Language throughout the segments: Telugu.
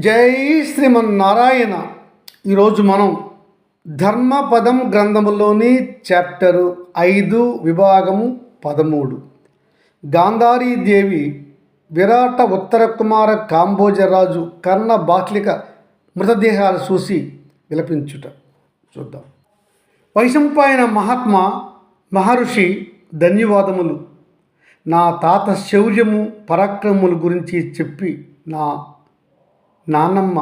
జై శ్రీమన్నారాయణ. ఈరోజు మనం ధర్మపదం గ్రంథములోని చాప్టరు 5 విభాగము 13 గాంధారీదేవి విరాట ఉత్తర కుమార కాంబోజరాజు కర్ణ బాహ్లిక మృతదేహాలు చూసి విలపించుట చూద్దాం. వైశంపాయన మహాత్మా మహర్షి, ధన్యవాదములు. నా తాత శౌర్యము పరాక్రమముల గురించి చెప్పి నా నాన్నమ్మ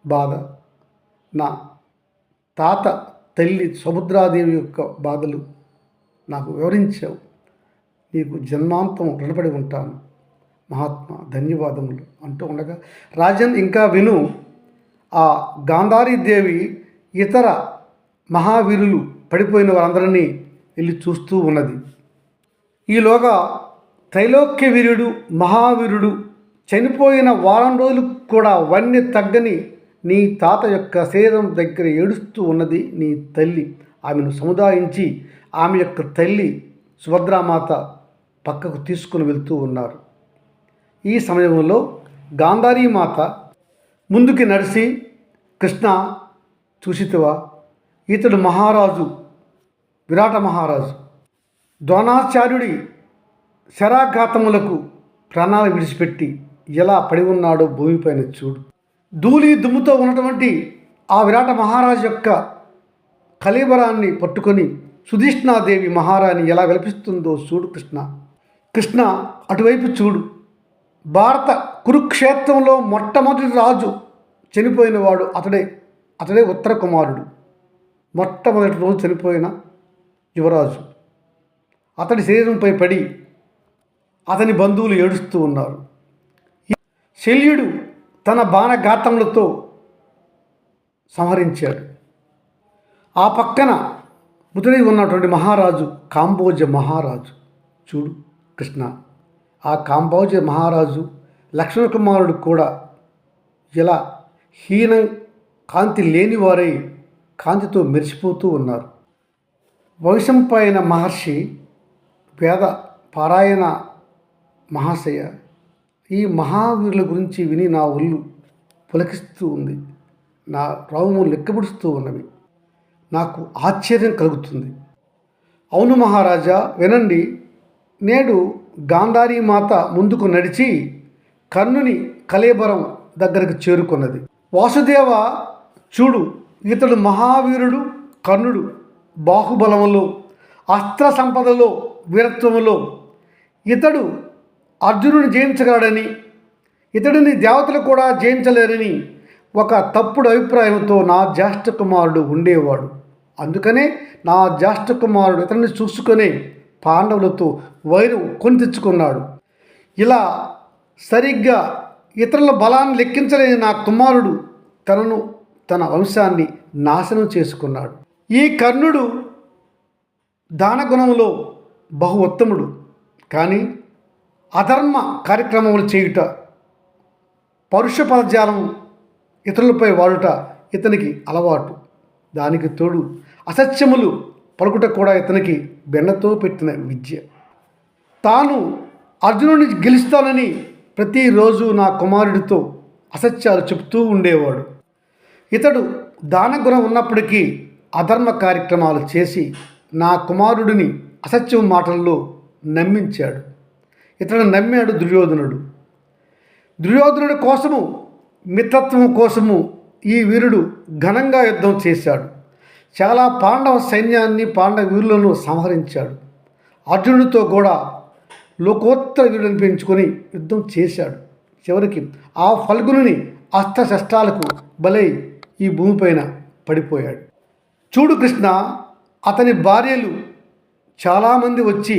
బాధ, నా తాత తల్లి సుభద్రాదేవి యొక్క బాధలు నాకు వివరించావు. నీకు జన్మాంతం రుణపడి ఉంటాను మహాత్మా, ధన్యవాదములు అంటూ ఉండగా, రాజన్ ఇంకా విను, ఆ గాంధారీదేవి ఇతర మహావీరులు పడిపోయిన వారందరినీ వెళ్ళి చూస్తూ ఉన్నది. ఈలోగా త్రైలోక్య వీరుడు మహావీరుడు చనిపోయిన వారం రోజులు కూడా వన్నె తగ్గని నీ తాత యొక్క శరీరం దగ్గర ఏడుస్తూ ఉన్నది నీ తల్లి. ఆమెను సముదాయించి ఆమె యొక్క తల్లి సుభద్రామాత పక్కకు తీసుకుని వెళ్తూ ఉన్నారు. ఈ సమయంలో గాంధారీమాత ముందుకి నడిచి, కృష్ణ చూసితివా, ఇతడు మహారాజు, విరాట మహారాజు, ద్రోణాచార్యుడి శరాఘాతములకు ప్రాణాలు విడిచిపెట్టి ఎలా పడి ఉన్నాడో భూమిపైన చూడు. ధూళి దుమ్ముతో ఉన్నటువంటి ఆ విరాట మహారాజు యొక్క కళేబరాన్ని పట్టుకొని సుధీష్ణాదేవి మహారాణి ఎలా విలపిస్తుందో చూడు కృష్ణ. కృష్ణ అటువైపు చూడు. భారత కురుక్షేత్రంలో మొట్టమొదటి రాజు చనిపోయినవాడు అతడే ఉత్తర కుమారుడు. మొట్టమొదటి రోజు చనిపోయిన యువరాజు. అతడి శరీరంపై పడి అతని బంధువులు ఏడుస్తూ ఉన్నారు. శల్యుడు తన బాణఘాతములతో సంహరించాడు. ఆ పక్కన మృతుడై ఉన్నటువంటి మహారాజు కాంబోజ మహారాజు. చూడు కృష్ణ, ఆ కాంబోజ మహారాజు లక్ష్మణ కుమారుడు కూడా ఎలా హీనం కాంతి లేనివారై కాంతితో మెరిసిపోతూ ఉన్నారు. వైశంపాయన మహర్షి, వేద పారాయణ మహాశయ, ఈ మహావీరుల గురించి విని నా ఒళ్ళు పులకిస్తూ ఉంది, నా రావుము లెక్కబుడుస్తూ ఉన్నవి, నాకు ఆశ్చర్యం కలుగుతుంది. అవును మహారాజా, వినండి. నేడు గాంధారీమాత ముందుకు నడిచి కర్ణుని కళేబరం దగ్గరకు చేరుకున్నది. వాసుదేవ చూడు, ఇతడు మహావీరుడు కర్ణుడు. బాహుబలములో, అస్త్ర సంపదలో, వీరత్వములో ఇతడు అర్జునుని జయించగలడని, ఇతడిని దేవతలు కూడా జయించలేరని ఒక తప్పుడు అభిప్రాయంతో నా జ్యేష్ఠ కుమారుడు ఉండేవాడు. అందుకనే నా జ్యేష్ఠ కుమారుడు ఇతడిని చూసుకొని పాండవులతో వైరం కొని తెచ్చుకున్నాడు. ఇలా సరిగ్గా ఇతరుల బలాన్ని లెక్కించలేని నా కుమారుడు తన వంశాన్ని నాశనం చేసుకున్నాడు. ఈ కర్ణుడు దానగుణంలో బహు ఉత్తముడు, కానీ అధర్మ కార్యక్రమములు చేయుట, పరుష పదజాలం ఇతరులపై వాడుట ఇతనికి అలవాటు. దానికి తోడు అసత్యములు పలుకుట కూడా ఇతనికి బెన్నతో పెట్టిన విద్య. తాను అర్జునుడిని గెలుస్తానని ప్రతిరోజు నా కుమారుడితో అసత్యాలు చెప్తూ ఉండేవాడు. ఇతడు దానగుణం ఉన్నప్పటికీ అధర్మ కార్యక్రమాలు చేసి నా కుమారుడిని అసత్యం మాటల్లో నమ్మించాడు. ఇతడు నమ్మాడు దుర్యోధనుడి కోసము, మిత్రత్వం కోసము ఈ వీరుడు ఘనంగా యుద్ధం చేశాడు. చాలా పాండవ సైన్యాన్ని, పాండవ వీరులను సంహరించాడు. అర్జునుడితో కూడా లోకోత్తర వీరులను పెంచుకొని యుద్ధం చేశాడు. చివరికి ఆ ఫల్గుని అస్త్రశస్త్రాలకు బలై ఈ భూమిపైన పడిపోయాడు. చూడు కృష్ణ, అతని భార్యలు చాలామంది వచ్చి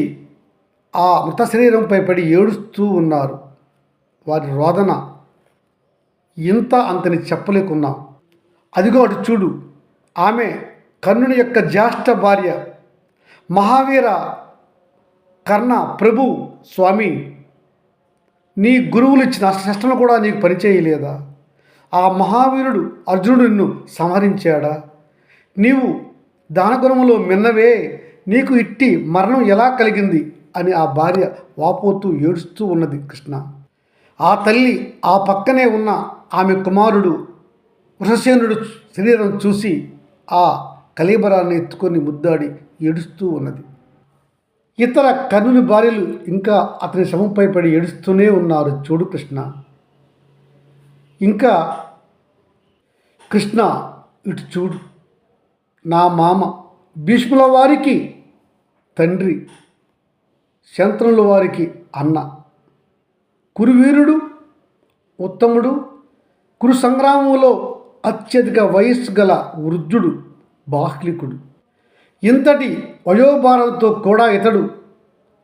ఆ మృత శరీరంపై పడి ఏడుస్తూ ఉన్నారు. వారి రోదన ఇంత అంతని చెప్పలేకున్నాం. అదిగో అటు చూడు, ఆమె కర్ణుని యొక్క జ్యేష్ఠ భార్య, మహావీర కర్ణ ప్రభు. స్వామి, నీ గురువులు ఇచ్చిన అస్త్రశస్త్రాలు కూడా నీకు పనిచేయలేదా? ఆ మహావీరుడు అర్జునుడు నిన్ను సంహరించాడా? నీవు దానగుణములో మిన్నవే, నీకు ఇట్టి మరణం ఎలా కలిగింది అని ఆ భార్య వాపోతూ ఏడుస్తూ ఉన్నది కృష్ణ. ఆ తల్లి ఆ పక్కనే ఉన్న ఆమె కుమారుడు వృషసేనుడు శరీరం చూసి ఆ కళేబరాన్ని ఎత్తుకొని ముద్దాడి ఏడుస్తూ ఉన్నది. ఇతర కర్ణుని భార్యలు ఇంకా అతని శవంపై పడి ఏడుస్తూనే ఉన్నారు. చూడు కృష్ణ, ఇంకా కృష్ణ ఇటు చూడు, నా మామ భీష్ముల వారికి తండ్రి, శంతనుల వారికి అన్న, కురువీరుడు, ఉత్తముడు, కురు సంగ్రామంలో అత్యధిక వయస్సు గల వృద్ధుడు బాహ్లికుడు. ఇంతటి వయోభారంతో కూడా ఇతడు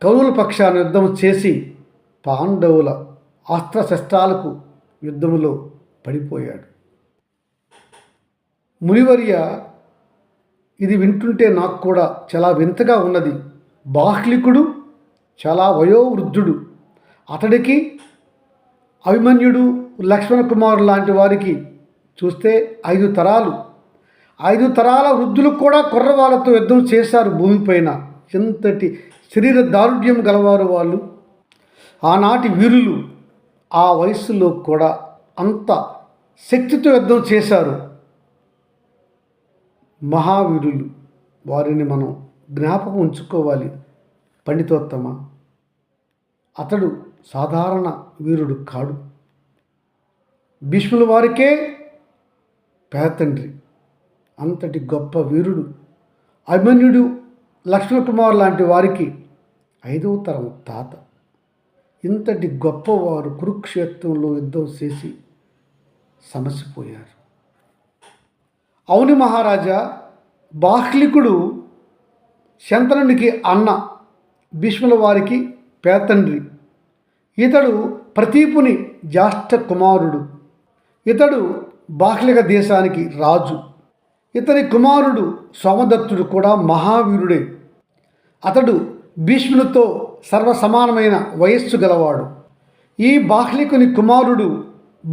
కౌరవుల పక్షాన యుద్ధం చేసి పాండవుల అస్త్రశస్త్రాలకు యుద్ధములో పడిపోయాడు. మునివర్య, ఇది వింటుంటే నాకు కూడా చాలా వింతగా ఉన్నది. బాహ్లికుడు చాలా వయోవృద్ధుడు. అతడికి అభిమన్యుడు, లక్ష్మణ కుమారు లాంటి వారికి చూస్తే 5 తరాల వృద్ధులు కూడా కుర్రవాళ్ళతో యుద్ధం చేశారు భూమిపైన. ఎంతటి శరీర దారుఢ్యం గలవారు వాళ్ళు. ఆనాటి వీరులు ఆ వయస్సులో కూడా అంత శక్తితో యుద్ధం చేశారు. మహావీరులు, వారిని మనం జ్ఞాపకం ఉంచుకోవాలి. పండితోత్తమ, అతడు సాధారణ వీరుడు కాడు. భీష్ముల వారికే పేతండ్రి, అంతటి గొప్ప వీరుడు. అభిమన్యుడు, లక్ష్మణ కుమార్ లాంటి వారికి 5వ తరం తాత. ఇంతటి గొప్పవారు కురుక్షేత్రంలో యుద్ధం చేసి సమసిపోయారు. అవును మహారాజా, బాహ్లికుడు శంతనునికి అన్న, భీష్ముల వారికి పేతండ్రి. ఇతడు ప్రతీపుని జ్యేష్ఠ కుమారుడు. ఇతడు బాహ్లిక దేశానికి రాజు. ఇతని కుమారుడు సోమదత్తుడు కూడా మహావీరుడే. అతడు భీష్మునితో సర్వసమానమైన వయస్సు గలవాడు. ఈ బాహ్లికుని కుమారుడు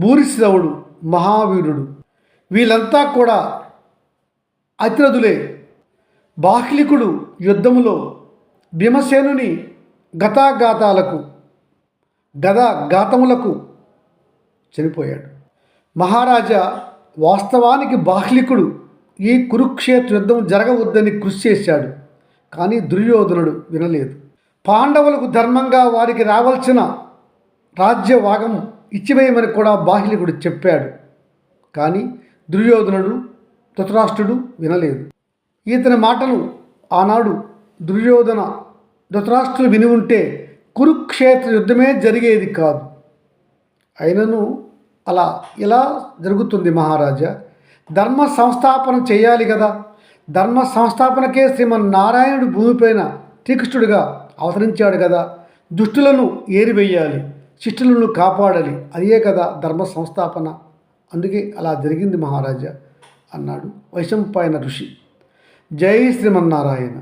భూరిశ్రవుడు మహావీరుడు. వీళ్ళంతా కూడా అతిరథులే. బాహ్లికుడు యుద్ధములో భీమసేనుని గదాఘాతములకు చనిపోయాడు. మహారాజా, వాస్తవానికి బాహ్లికుడు ఈ కురుక్షేత్ర యుద్ధం జరగవద్దని కృషి చేశాడు. కానీ దుర్యోధనుడు వినలేదు. పాండవులకు ధర్మంగా వారికి రావాల్సిన రాజ్యభాగం ఇచ్చివేయమని కూడా బాహ్లికుడు చెప్పాడు. కానీ దుర్యోధనుడు, ధృతరాష్ట్రుడు వినలేదు. ఇతని మాటలు ఆనాడు ధృతరాష్ట్రులు విని ఉంటే కురుక్షేత్ర యుద్ధమే జరిగేది కాదు. అయినను ఇలా జరుగుతుంది మహారాజా. ధర్మ సంస్థాపన చేయాలి కదా. ధర్మ సంస్థాపనకే శ్రీమన్నారాయణుడు భూమిపైన శ్రీకృష్ణుడిగా అవతరించాడు కదా. దుష్టులను ఏరివేయాలి, శిష్టులను కాపాడాలి. అదే కదా ధర్మ సంస్థాపన. అందుకే అలా జరిగింది మహారాజా అన్నాడు వైశంపాయన ఋషి. జై శ్రీమన్నారాయణ.